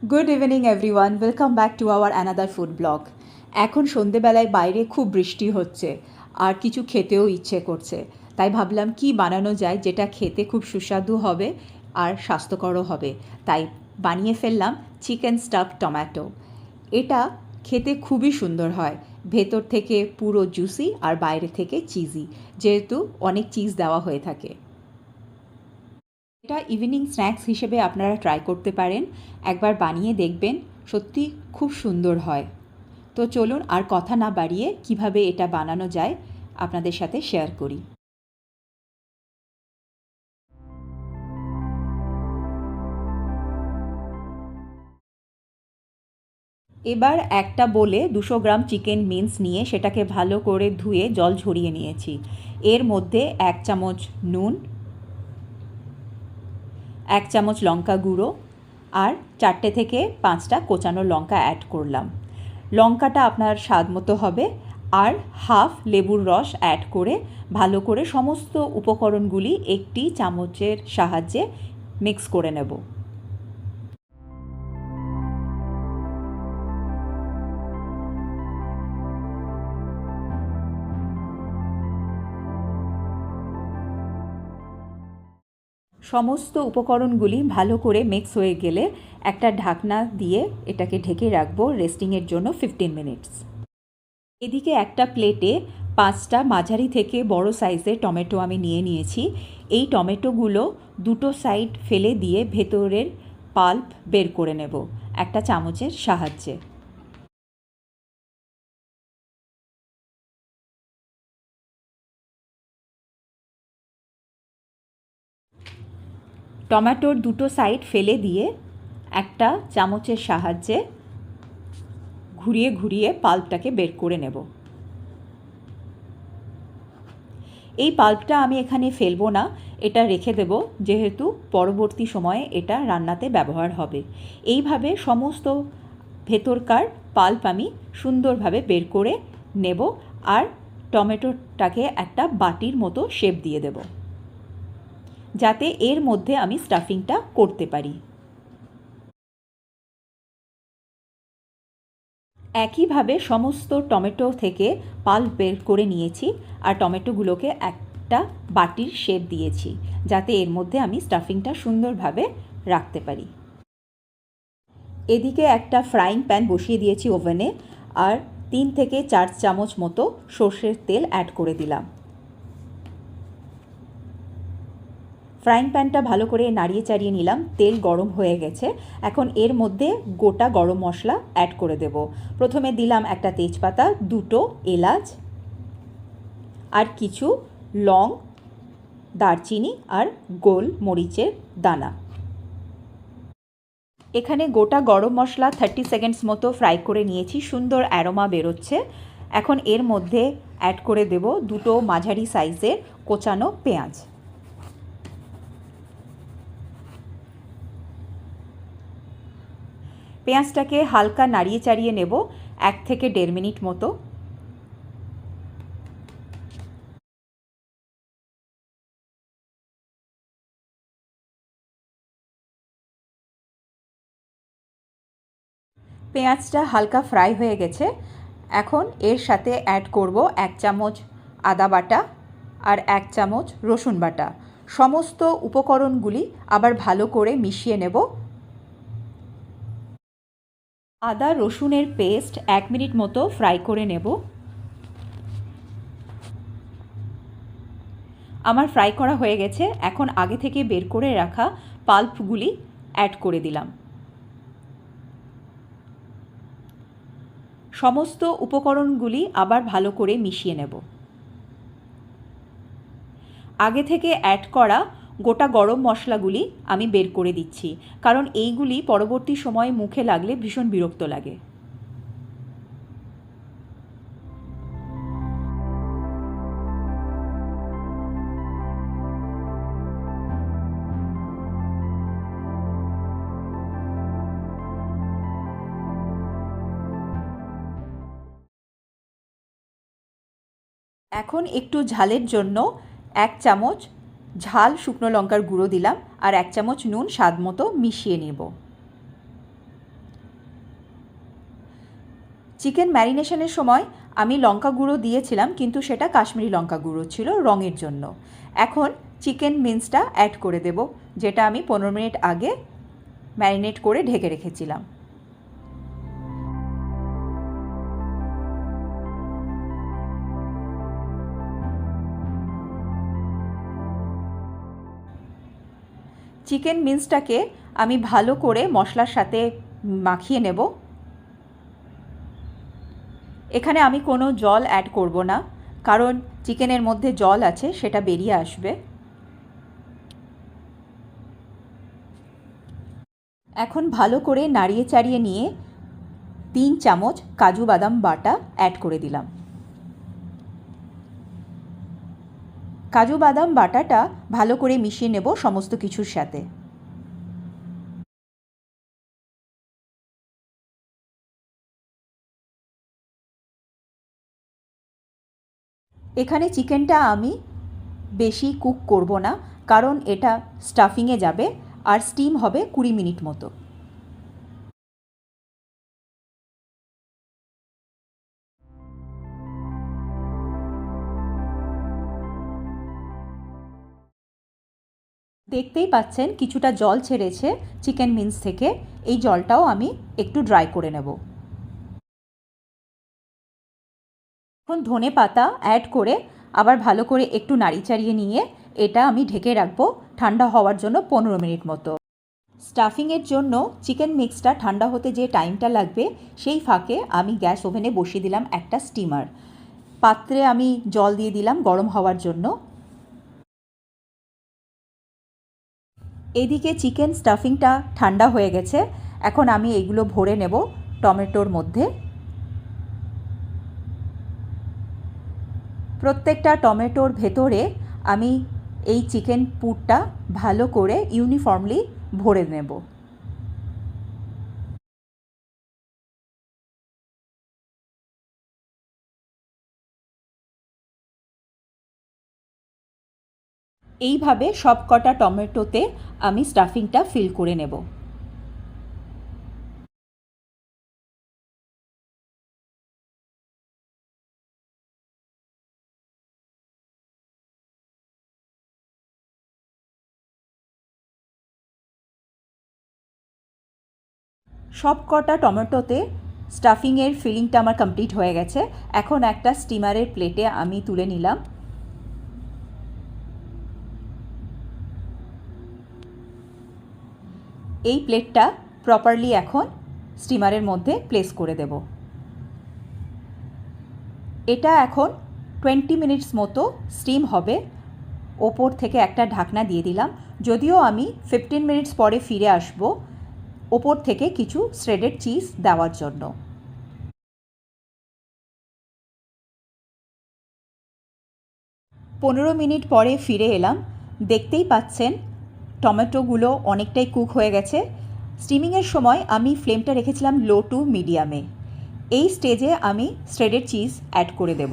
Good evening everyone, welcome back to our another food blog. এখন সন্ধেবেলায় বাইরে খুব বৃষ্টি হচ্ছে আর কিছু খেতেও ইচ্ছে করছে, তাই ভাবলাম কি বানানো যায় যেটা খেতে খুব সুস্বাদু হবে আর স্বাস্থ্যকরও হবে। তাই বানিয়ে ফেললাম চিকেন স্টাফ টমেটো। এটা খেতে খুবই সুন্দর হয়, ভেতর থেকে পুরো জুসি আর বাইরে থেকে চিজি, যেহেতু অনেক চিজ দেওয়া হয়ে থাকে। এটা ইভিনিং স্ন্যাক্স হিসেবে আপনারা ট্রাই করতে পারেন, একবার বানিয়ে দেখবেন, সত্যি খুব সুন্দর হয়। তো চলুন আর কথা না বাড়িয়ে কিভাবে এটা বানানো যায় আপনাদের সাথে শেয়ার করি। এবার একটা বোলে 200 গ্রাম চিকেন মিন্স নিয়ে সেটাকে ভালো করে ধুয়ে জল ঝরিয়ে নিয়েছি। এর মধ্যে 1 চামচ নুন, 1 চামচ লঙ্কা গুঁড়ো আর 4টে থেকে 5টা কোচানো লঙ্কা অ্যাড করলাম। লঙ্কাটা আপনার স্বাদ মতো হবে। আর হাফ লেবুর রস অ্যাড করে ভালো করে সমস্ত উপকরণগুলি একটি চামচের সাহায্যে মিক্স করে নেব। সমস্ত উপকরণগুলি ভালো করে মিক্স হয়ে গেলে একটা ঢাকনা দিয়ে এটাকে ঢেকে রাখবো রেস্টিংয়ের জন্য 15 মিনিটস। এদিকে একটা প্লেটে 5টা মাঝারি থেকে বড় সাইজের টমেটো আমি নিয়ে নিয়েছি। এই টমেটোগুলো দুটো সাইড ফেলে দিয়ে ভেতরের পাল্প বের করে নেব একটা চামচের সাহায্যে। টমেটোর দুটো সাইড ফেলে দিয়ে একটা চামচের সাহায্যে ঘুরিয়ে ঘুরিয়ে পাল্পটাকে বের করে নেব। এই পাল্পটা আমি এখানে ফেলবো না, এটা রেখে দেব, যেহেতু পরবর্তী সময়ে এটা রান্নাতে ব্যবহার হবে। এইভাবে সমস্ত ভেতরকার পাল্প আমি সুন্দরভাবে বের করে নেব আর টমেটোটাকে একটা বাটির মতো শেপ দিয়ে দেব, যাতে এর মধ্যে আমি স্টাফিংটা করতে পারি। একইভাবে সমস্ত টমেটো থেকে পাল্প বের করে নিয়েছি আর টমেটোগুলোকে একটা বাটির শেপ দিয়েছি, যাতে এর মধ্যে আমি স্টাফিংটা সুন্দরভাবে রাখতে পারি। এদিকে একটা ফ্রাইং প্যান বসিয়ে দিয়েছি ওভেনে আর 3 থেকে 4 চামচ মতো সর্ষের তেল অ্যাড করে দিলাম। ফ্রাইং প্যানটা ভালো করে নাড়িয়ে চাড়িয়ে নিলাম, তেল গরম হয়ে গেছে। এখন এর মধ্যে গোটা গরম মশলা অ্যাড করে দেব। প্রথমে দিলাম একটা তেজপাতা, 2টো এলাচ আর কিছু লং, দারচিনি আর গোল মরিচের দানা। এখানে গোটা গরম মশলা 30 সেকেন্ডস মতো ফ্রাই করে নিয়েছি, সুন্দর অ্যারোমা বেরোচ্ছে। এখন এর মধ্যে অ্যাড করে দেব 2টো মাঝারি সাইজের কোচানো পেঁয়াজ। পেঁয়াজটাকে হালকা নাড়িয়ে চাড়িয়ে নেব 1 থেকে 1.5 মিনিট মতো। পেঁয়াজটা হালকা ফ্রাই হয়ে গেছে। এখন এর সাথে অ্যাড করব 1 চামচ আদা বাটা আর 1 চামচ রসুন বাটা। সমস্ত উপকরণগুলি আবার ভালো করে মিশিয়ে নেব। আদা রসুনের পেস্ট 1 মিনিট মতো ফ্রাই করে নেব। আমার ফ্রাই করা হয়ে গেছে। এখন আগে থেকে বের করে রাখা পাল্পগুলি অ্যাড করে দিলাম। সমস্ত উপকরণগুলি আবার ভালো করে মিশিয়ে নেব। আগে থেকে অ্যাড করা গোটা গরম মশলাগুলি আমি বের করে দিচ্ছি, কারণ এইগুলি পরবর্তী সময়ে মুখে লাগলে ভীষণ বিরক্ত লাগে। এখন একটু ঝালের জন্য 1 চামচ ঝাল শুকনো লঙ্কার গুঁড়ো দিলাম আর 1 চামচ নুন স্বাদ মতো মিশিয়ে নেব। চিকেন ম্যারিনেশনের সময় আমি লঙ্কা গুঁড়ো দিয়েছিলাম, কিন্তু সেটা কাশ্মীরি লঙ্কা গুঁড়ো ছিল রঙের জন্য। এখন চিকেন মিন্সটা অ্যাড করে দেব, যেটা আমি 15 মিনিট আগে ম্যারিনেট করে ঢেকে রেখেছিলাম। চিকেন মিন্সটাকে আমি ভালো করে মশলার সাথে মাখিয়ে নেব। এখানে আমি কোনো জল অ্যাড করব না, কারণ চিকেনের মধ্যে জল আছে, সেটা বেরিয়ে আসবে। এখন ভালো করে নাড়িয়ে চাড়িয়ে নিয়ে 3 চামচ কাজু বাদাম বাটা অ্যাড করে দিলাম। কাজু বাদাম বাটাটা ভালো করে মিশিয়ে নেব সমস্ত কিছুর সাথে। এখানে চিকেনটা আমি বেশি কুক করব না, কারণ এটা স্টাফিংয়ে যাবে আর স্টিম হবে 20 মিনিট মতো। দেখতেই পাচ্ছেন কিছুটা জল ছেড়েছে চিকেন মিন্স থেকে। এই জলটাও আমি একটু ড্রাই করে নেব। এখন ধনে পাতা অ্যাড করে আবার ভালো করে একটু নাড়ি চাড়িয়ে নিয়ে এটা আমি ঢেকে রাখবো ঠান্ডা হওয়ার জন্য 15 মিনিট মতো। স্টাফিংয়ের জন্য চিকেন মিক্সটা ঠান্ডা হতে যে টাইমটা লাগবে, সেই ফাঁকে আমি গ্যাস ওভেনে বসিয়ে দিলাম একটা স্টিমার। পাত্রে আমি জল দিয়ে দিলাম গরম হওয়ার জন্য। এদিকে চিকেন স্টাফিংটা ঠান্ডা হয়ে গেছে। এখন আমি এইগুলো ভরে নেব টমেটোর মধ্যে। প্রত্যেকটা টমেটোর ভেতরে আমি এই চিকেন পুরটা ভালো করে ইউনিফর্মলি ভরে নেব। এইভাবে সব কটা টমেটোতে আমি স্টাফিংটা ফিল করে নেব। সব কটা টমেটোতে স্টাফিংয়ের ফিলিংটা আমার কমপ্লিট হয়ে গেছে। এখন একটা স্টিমারের প্লেটে আমি তুলে নিলাম। এই প্লেটটা প্রপারলি এখন স্টিমারের মধ্যে প্লেস করে দেব। এটা এখন 20 মিনিটস মতো স্টিম হবে। ওপর থেকে একটা ঢাকনা দিয়ে দিলাম, যদিও আমি 15 মিনিটস পরে ফিরে আসব ওপর থেকে কিছু শ্রেডেড চিজ দেওয়ার জন্য। পনেরো মিনিট পরে ফিরে এলাম। দেখতেই পাচ্ছেন টমেটোগুলো অনেকটাই কুক হয়ে গেছে। স্টিমিংয়ের সময় আমি ফ্লেমটা রেখেছিলাম লো টু মিডিয়ামে। এই স্টেজে আমি শ্রেডেড চিজ অ্যাড করে দেব।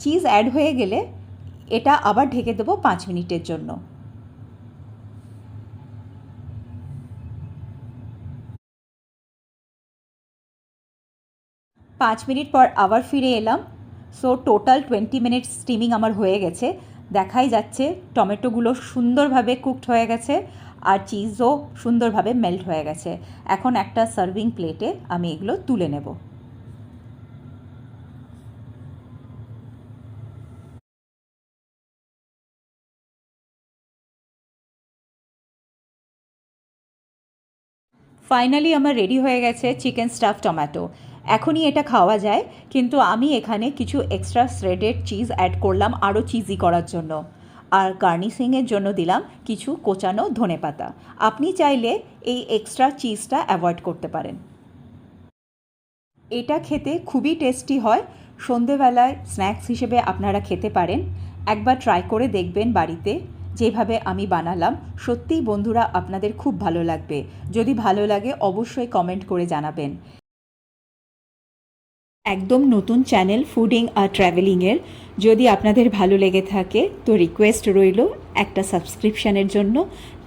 চিজ অ্যাড হয়ে গেলে এটা আবার ঢেকে দেবো 5 মিনিটের জন্য। পাঁচ মিনিট পর আবার ফিরে এলাম। সো টোটাল 20 মিনিট স্টিমিং আমার হয়ে গেছে। দেখাই যাচ্ছে টমেটোগুলো সুন্দরভাবে কুকড হয়ে গেছে আর চিজও সুন্দরভাবে মেল্ট হয়ে গেছে। এখন একটা সার্ভিং প্লেটে আমি এগুলো তুলে নেব। ফাইনালি আমার রেডি হয়ে গেছে চিকেন স্টাফ টমেটো। এখনই এটা খাওয়া যায়, কিন্তু আমি এখানে কিছু এক্সট্রা শ্রেডেড চিজ অ্যাড করলাম আরও চিজি করার জন্য, আর গার্নিশিংয়ের জন্য দিলাম কিছু কোচানো ধনেপাতা। আপনি চাইলে এই এক্সট্রা চিজটা অ্যাভয়েড করতে পারেন। এটা খেতে খুবই টেস্টি হয়। সন্ধেবেলায় স্ন্যাক্স হিসেবে আপনারা খেতে পারেন। একবার ট্রাই করে দেখবেন বাড়িতে, যেভাবে আমি বানালাম। সত্যিই বন্ধুরা আপনাদের খুব ভালো লাগবে। যদি ভালো লাগে অবশ্যই কমেন্ট করে জানাবেন। একদম নতুন চ্যানেল ফুডিং আর ট্র্যাভেলিংয়ের, যদি আপনাদের ভালো লেগে থাকে তো রিকোয়েস্ট রইল একটা সাবস্ক্রিপশানের জন্য।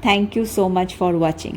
Thank you so much for watching.